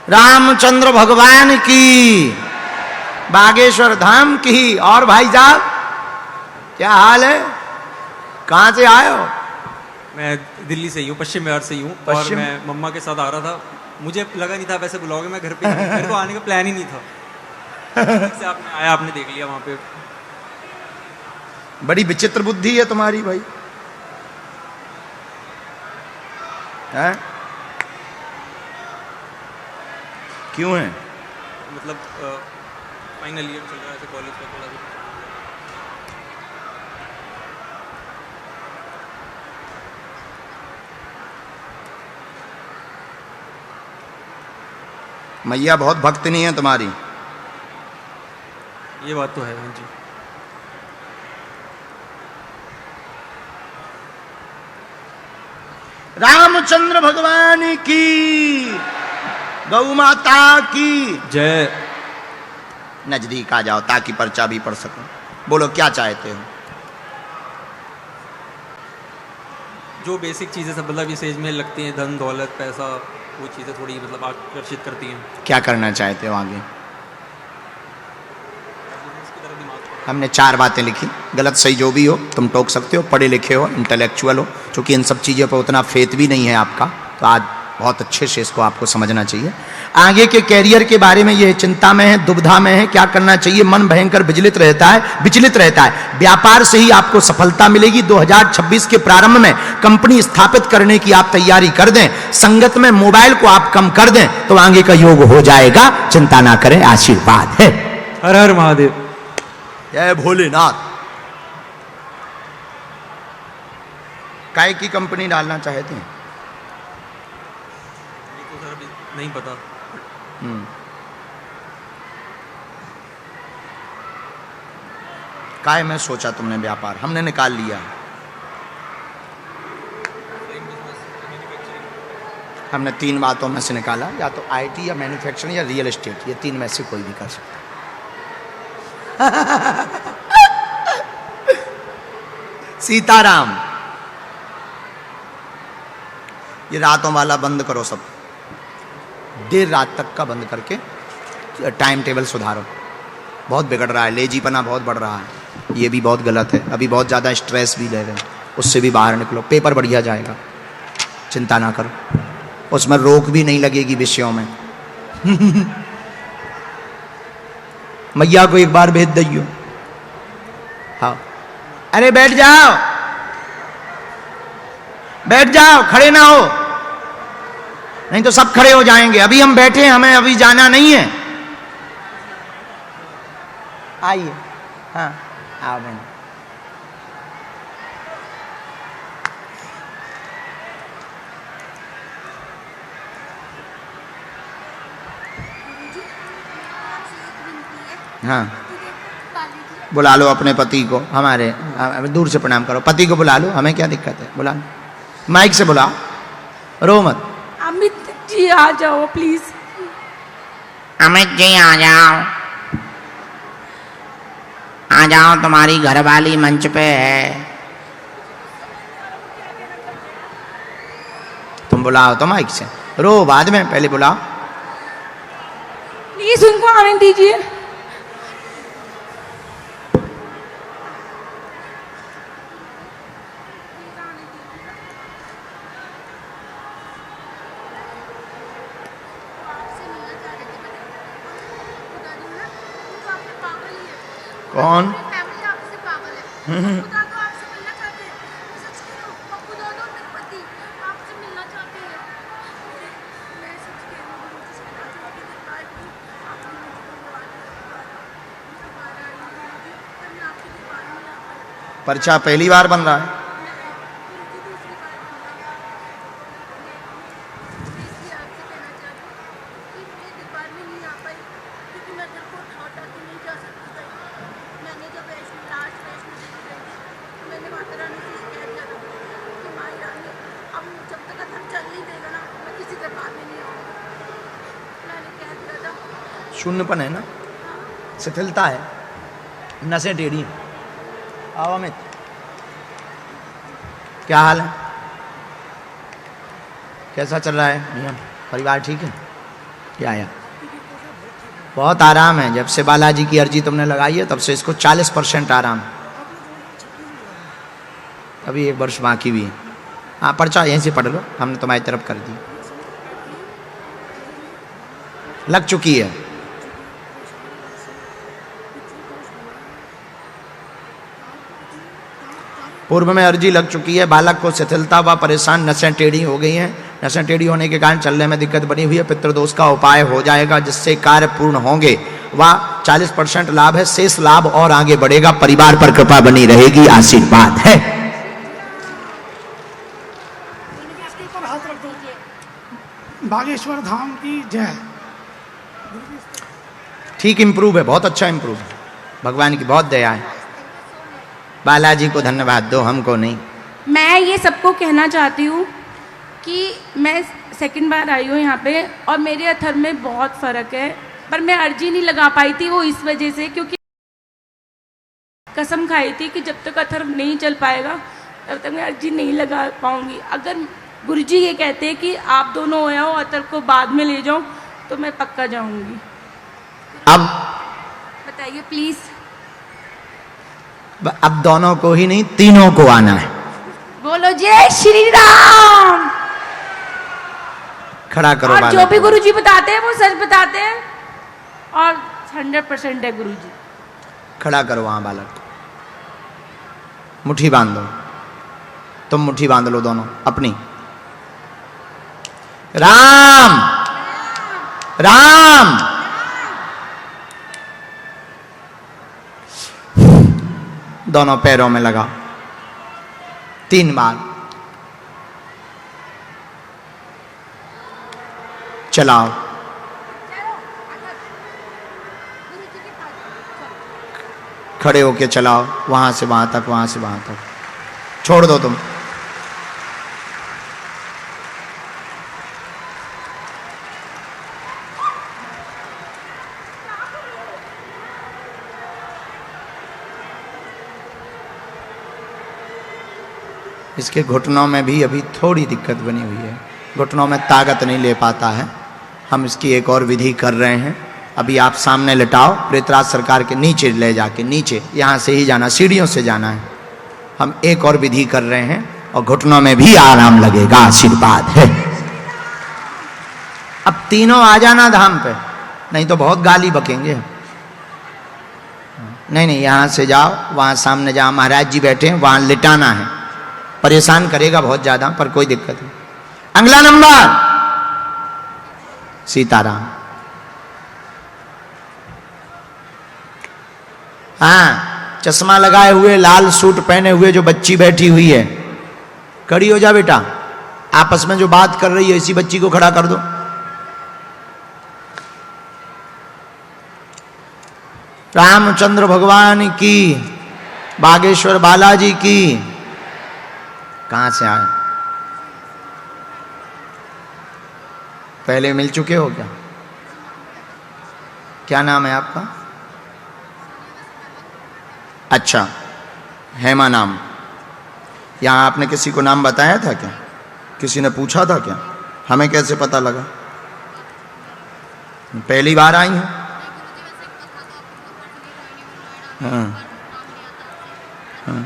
रामचंद्र भगवान की, बागेश्वर धाम की। और भाई साहब क्या हाल है, कहां से आए हो? मैं दिल्ली से ही हूँ, पश्चिम बिहार से ही हूँ। और मैं मम्मा के साथ आ रहा था, मुझे लगा नहीं था वैसे बुलाओगे, मैं घर पे मेरे को आने का प्लान ही नहीं था। से आपने आया, आपने देख लिया वहां पे। बड़ी विचित्र बुद्धि है तुम्हारी भाई, है? क्यों है? मतलब फाइनल ईयर चल रहा है कॉलेज का, थोड़ा सा मैया बहुत भक्तनी है तुम्हारी। ये बात तो है। हाँ जी। रामचंद्र भगवान की, गौ माता की जय। नजदीक आ जाओ ताकि पर्चा भी पढ़ सको। बोलो क्या चाहते हो? जो बेसिक चीज़ें सब मतलब इस एज में लगती हैं, धन दौलत पैसा, वो चीज़ें थोड़ी मतलब आकर्षित करती हैं। क्या करना चाहते हो आगे? इसकी तरफ दिमाग हमने 4 बातें लिखी, गलत सही जो भी हो तुम टोक सकते हो, पढ़े लिखे हो, इंटेलेक्चुअल हो। चूंकि इन सब चीज़ों पर उतना फेथ भी नहीं है आपका, तो आज बहुत अच्छे से इसको आपको समझना चाहिए। आगे के कैरियर के बारे में ये चिंता में है, दुविधा में है, क्या करना चाहिए। मन भयंकर विचलित रहता है। व्यापार से ही आपको सफलता मिलेगी। 2026 के प्रारंभ में कंपनी स्थापित करने की आप तैयारी कर दें। संगत में मोबाइल को आप कम कर दें तो आगे का योग हो जाएगा, चिंता ना करें, आशीर्वाद है। हर हर महादेव। जय भोलेनाथ। काय की कंपनी डालना चाहते हैं? तो सर अभी नहीं पता। काय में सोचा तुमने व्यापार? हमने निकाल लिया। हमने 3 बातों में से निकाला, या तो आईटी या मैन्युफैक्चरिंग या रियल एस्टेट, ये 3 में से कोई भी कर सकता। सीताराम। ये रातों वाला बंद करो सब, देर रात तक का बंद करके टाइम टेबल सुधारो। बहुत बिगड़ रहा है, लेजीपना बहुत बढ़ रहा है, ये भी बहुत गलत है। अभी बहुत ज़्यादा स्ट्रेस भी ले रहे हैं, उससे भी बाहर निकलो। पेपर बढ़िया जाएगा, चिंता ना करो, उसमें रोक भी नहीं लगेगी विषयों में। मैया को एक बार भेज दियो। हाँ, अरे बैठ जाओ, बैठ जाओ, खड़े ना हो, नहीं तो सब खड़े हो जाएंगे। अभी हम बैठे हैं, हमें अभी जाना नहीं है। आइए, हाँ आओ बहन। हाँ, बुला लो अपने पति को। हमारे दूर से प्रणाम करो, पति को बुला लो, हमें क्या दिक्कत है, बुला लो, माइक से बुलाओ, रो मत। अमित जी आ जाओ प्लीज। अमित जी आ जाओ, आ जाओ, तुम्हारी घरवाली मंच पे है। तुम बुलाओ तो माइक से, रो बाद में, पहले बुलाओ। प्लीज उनको आने दीजिए। कौन? पर्चा पहली बार बन रहा है। शून्यपन है ना, शिथिलता है, नसें टेढ़ी हैं। आओ अमित, क्या हाल है, कैसा चल रहा है नियम, परिवार ठीक है? क्या आया? बहुत आराम है। जब से बालाजी की अर्जी तुमने लगाई है तब से इसको 40% आराम। अभी 1 वर्ष बाकी भी है। हाँ, पर्चा यहीं से पढ़ लो, हमने तुम्हारी तरफ कर दी, लग चुकी है। पूर्व में अर्जी लग चुकी है। बालक को शिथिलता व परेशान, नसें टेढ़ी हो गई हैं। नसें टेढ़ी होने के कारण चलने में दिक्कत बनी हुई है। पितृदोष का उपाय हो जाएगा जिससे कार्य पूर्ण होंगे। वह 40% लाभ है, शेष लाभ और आगे बढ़ेगा। परिवार पर कृपा बनी रहेगी, आशीर्वाद है। बागेश्वर धाम की जय। ठीक इंप्रूव है, बहुत अच्छा इंप्रूव है। भगवान की बहुत दया है। बालाजी को धन्यवाद दो, हमको नहीं। मैं ये सबको कहना चाहती हूँ कि मैं सेकंड बार आई हूँ यहाँ पे और मेरे अथर में बहुत फ़र्क है, पर मैं अर्जी नहीं लगा पाई थी। वो इस वजह से क्योंकि कसम खाई थी कि जब तक अथर नहीं चल पाएगा तब तक मैं अर्जी नहीं लगा पाऊँगी। अगर गुरुजी ये कहते हैं कि आप दोनों हो जाओ, अतर को बाद में ले जाओ, तो मैं पक्का जाऊँगी। अब बताइए प्लीज़। अब दोनों को ही नहीं, तीनों को आना है। बोलो जय श्री राम। खड़ा करो और बालक जो भी को। गुरुजी बताते हैं वो सच बताते हैं और 100% है गुरुजी। खड़ा करो वहां बालक को, मुट्ठी बांध दो। तुम मुट्ठी बांध लो दोनों अपनी। राम राम। दोनों पैरों में लगाओ 3 बार। चलाओ। खड़े होके चलाओ, वहां से वहां तक, वहां से वहां तक। छोड़ दो तुम। इसके घुटनों में भी अभी थोड़ी दिक्कत बनी हुई है, घुटनों में ताकत नहीं ले पाता है। हम इसकी एक और विधि कर रहे हैं। अभी आप सामने लिटाओ, प्रेतराज सरकार के नीचे ले जाके, नीचे यहाँ से ही जाना, सीढ़ियों से जाना है। हम एक और विधि कर रहे हैं और घुटनों में भी आराम लगेगा, आशीर्वाद है। अब तीनों आ जाना धाम पे, नहीं तो बहुत गाली बकेंगे। नहीं नहीं, यहाँ से जाओ, वहाँ सामने जहाँ महाराज जी बैठे हैं वहाँ लिटाना है। परेशान करेगा बहुत ज्यादा, पर कोई दिक्कत नहीं। अगला नंबर सीताराम। हाँ, चश्मा लगाए हुए, लाल सूट पहने हुए जो बच्ची बैठी हुई है, खड़ी हो जा बेटा। आपस में जो बात कर रही है इसी बच्ची को खड़ा कर दो। रामचंद्र भगवान की, बागेश्वर बालाजी की। कहां से आए? पहले मिल चुके हो क्या? क्या नाम है आपका? अच्छा, हेमा नाम। यहाँ आपने किसी को नाम बताया था क्या? किसी ने पूछा था क्या? हमें कैसे पता लगा? पहली बार आई हैं? हाँ हाँ।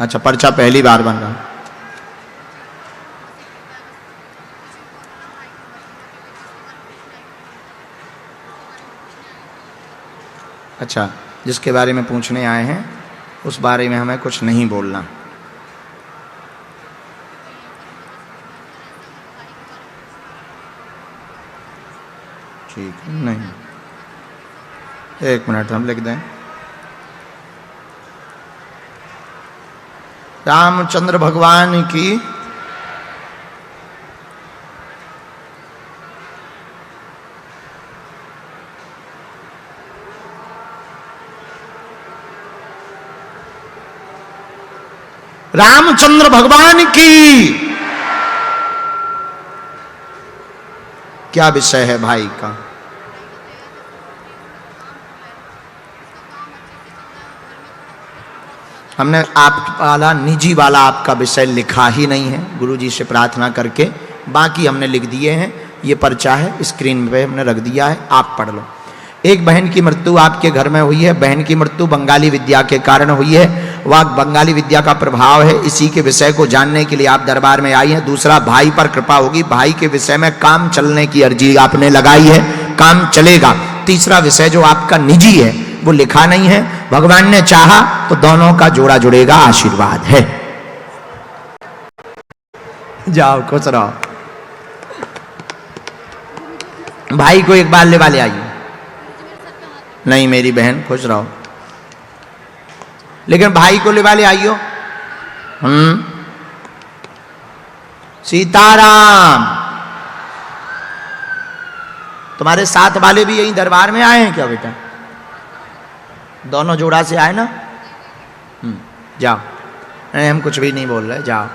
अच्छा, पर्चा पहली बार बन रहा। अच्छा, जिसके बारे में पूछने आए हैं उस बारे में हमें कुछ नहीं बोलना। ठीक है, नहीं, 1 मिनट हम लिख दें। रामचंद्र भगवान की, रामचंद्र भगवान की। क्या विषय है भाई का? हमने आप वाला, निजी वाला आपका विषय लिखा ही नहीं है, गुरुजी से प्रार्थना करके। बाकी हमने लिख दिए हैं। ये पर्चा है, स्क्रीन पे हमने रख दिया है, आप पढ़ लो। एक बहन की मृत्यु आपके घर में हुई है। बहन की मृत्यु बंगाली विद्या के कारण हुई है। वह बंगाली विद्या का प्रभाव है। इसी के विषय को जानने के लिए आप दरबार में आई हैं। दूसरा, भाई पर कृपा होगी। भाई के विषय में काम चलने की अर्जी आपने लगाई है, काम चलेगा। तीसरा विषय जो आपका निजी है वो लिखा नहीं है, भगवान ने चाहा तो दोनों का जोड़ा जुड़ेगा, आशीर्वाद है। जाओ खुश रहो। भाई को एक बार ले वाले आइए। नहीं मेरी बहन, खुश रहो, लेकिन भाई को ले वाले आइयो। सीताराम। तुम्हारे साथ वाले भी यही दरबार में आए हैं क्या बेटा? दोनों जोड़ा से आए ना? जाओ। नहीं हम कुछ भी नहीं बोल रहे, जाओ।